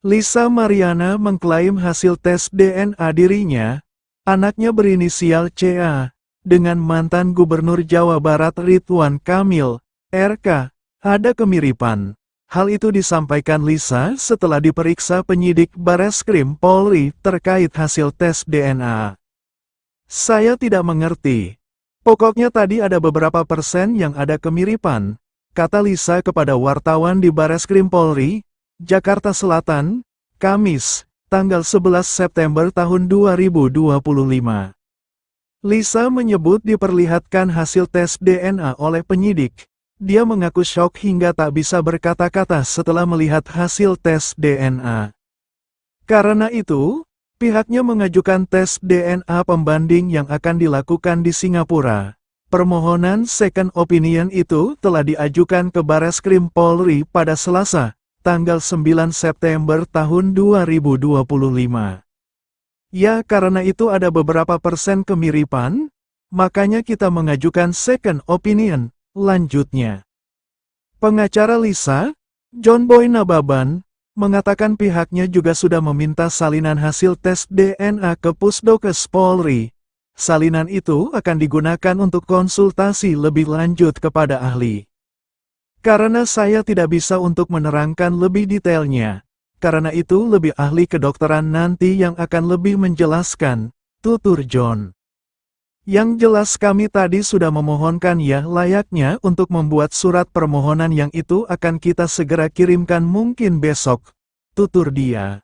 Lisa Mariana mengklaim hasil tes DNA dirinya, anaknya berinisial CA, dengan mantan Gubernur Jawa Barat Ridwan Kamil, RK, ada kemiripan. Hal itu disampaikan Lisa setelah diperiksa penyidik Bareskrim Polri terkait hasil tes DNA. Saya tidak mengerti. Pokoknya tadi ada beberapa persen yang ada kemiripan, kata Lisa kepada wartawan di Bareskrim Polri, Jakarta Selatan, Kamis, tanggal 11 September tahun 2025. Lisa menyebut diperlihatkan hasil tes DNA oleh penyidik. Dia mengaku syok hingga tak bisa berkata-kata setelah melihat hasil tes DNA. Karena itu, pihaknya mengajukan tes DNA pembanding yang akan dilakukan di Singapura. Permohonan second opinion itu telah diajukan ke Bareskrim Polri pada Selasa, tanggal 9 September tahun 2025. Ya, karena itu ada beberapa persen kemiripan, makanya kita mengajukan second opinion, lanjutnya. Pengacara Lisa, John Boy Nababan, mengatakan pihaknya juga sudah meminta salinan hasil tes DNA ke Pusdokes Polri. Salinan itu akan digunakan untuk konsultasi lebih lanjut kepada ahli. Karena saya tidak bisa untuk menerangkan lebih detailnya, karena itu lebih ahli kedokteran nanti yang akan lebih menjelaskan, tutur John. Yang jelas kami tadi sudah memohonkan ya layaknya untuk membuat surat permohonan yang itu akan kita segera kirimkan mungkin besok, tutur dia.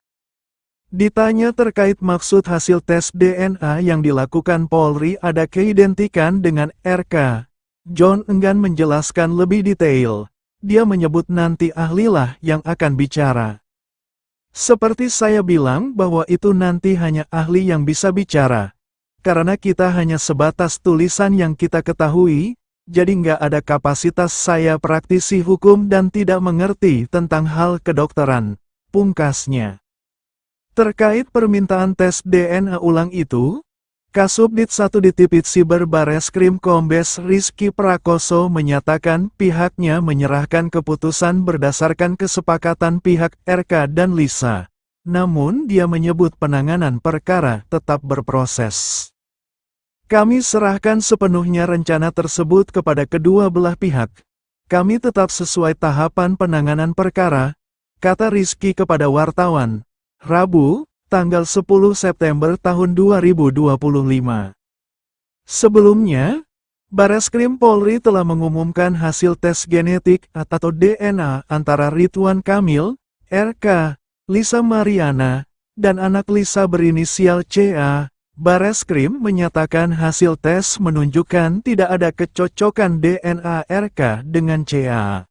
Ditanya terkait maksud hasil tes DNA yang dilakukan Polri ada keidentikan dengan RK, John enggan menjelaskan lebih detail. Dia menyebut nanti ahlilah yang akan bicara. Seperti saya bilang bahwa itu nanti hanya ahli yang bisa bicara. Karena kita hanya sebatas tulisan yang kita ketahui, jadi nggak ada kapasitas saya praktisi hukum dan tidak mengerti tentang hal kedokteran, pungkasnya. Terkait permintaan tes DNA ulang itu, Kasubdit 1 Ditipit Siber Bareskrim Kombes Rizky Prakoso menyatakan pihaknya menyerahkan keputusan berdasarkan kesepakatan pihak RK dan Lisa. Namun dia menyebut penanganan perkara tetap berproses. Kami serahkan sepenuhnya rencana tersebut kepada kedua belah pihak. Kami tetap sesuai tahapan penanganan perkara, kata Rizky kepada wartawan, Rabu, tanggal 10 September tahun 2025. Sebelumnya, Bareskrim Polri telah mengumumkan hasil tes genetik atau DNA antara Ridwan Kamil, RK, Lisa Mariana, dan anak Lisa berinisial CA. Bareskrim menyatakan hasil tes menunjukkan tidak ada kecocokan DNA RK dengan CA.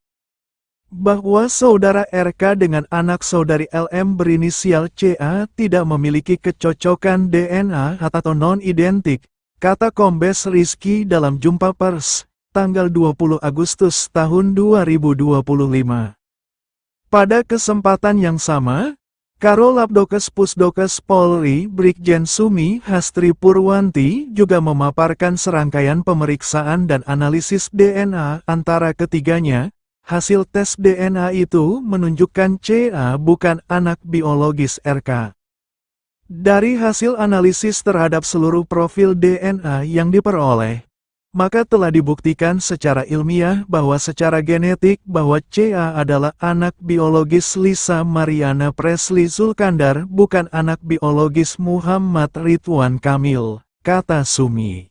Bahwa saudara RK dengan anak saudari LM berinisial CA tidak memiliki kecocokan DNA atau non-identik, kata Kombes Rizky dalam jumpa pers, tanggal 20 Agustus tahun 2025. Pada kesempatan yang sama, Karo Labdokes Pusdokes Polri Brigjen Sumi Hastri Purwanti juga memaparkan serangkaian pemeriksaan dan analisis DNA antara ketiganya. Hasil tes DNA itu menunjukkan CA bukan anak biologis RK. Dari hasil analisis terhadap seluruh profil DNA yang diperoleh, maka telah dibuktikan secara ilmiah bahwa secara genetik bahwa CA adalah anak biologis Lisa Mariana Presley Zulkandar bukan anak biologis Muhammad Ridwan Kamil, kata Sumi.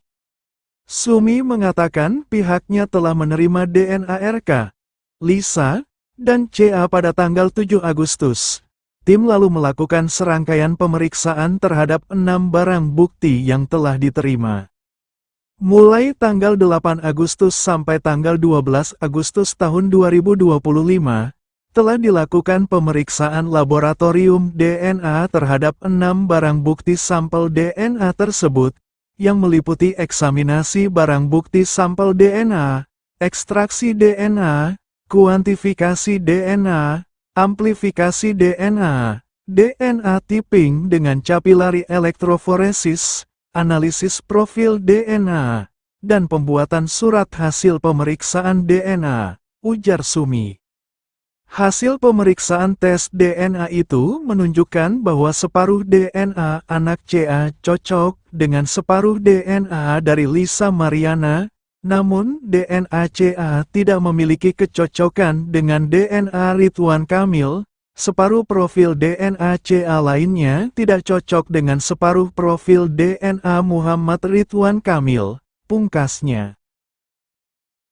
Sumi mengatakan pihaknya telah menerima DNA RK, Lisa, dan CA pada tanggal 7 Agustus. Tim lalu melakukan serangkaian pemeriksaan terhadap 6 barang bukti yang telah diterima. Mulai tanggal 8 Agustus sampai tanggal 12 Agustus tahun 2025, telah dilakukan pemeriksaan laboratorium DNA terhadap 6 barang bukti sampel DNA tersebut, yang meliputi eksaminasi barang bukti sampel DNA, ekstraksi DNA, kuantifikasi DNA, amplifikasi DNA, DNA typing dengan capillary electrophoresis, analisis profil DNA, dan pembuatan surat hasil pemeriksaan DNA, ujar Sumi. Hasil pemeriksaan tes DNA itu menunjukkan bahwa separuh DNA anak CA cocok dengan separuh DNA dari Lisa Mariana, namun DNA CA tidak memiliki kecocokan dengan DNA Ridwan Kamil. Separuh profil DNA CA lainnya tidak cocok dengan separuh profil DNA Muhammad Ridwan Kamil, pungkasnya.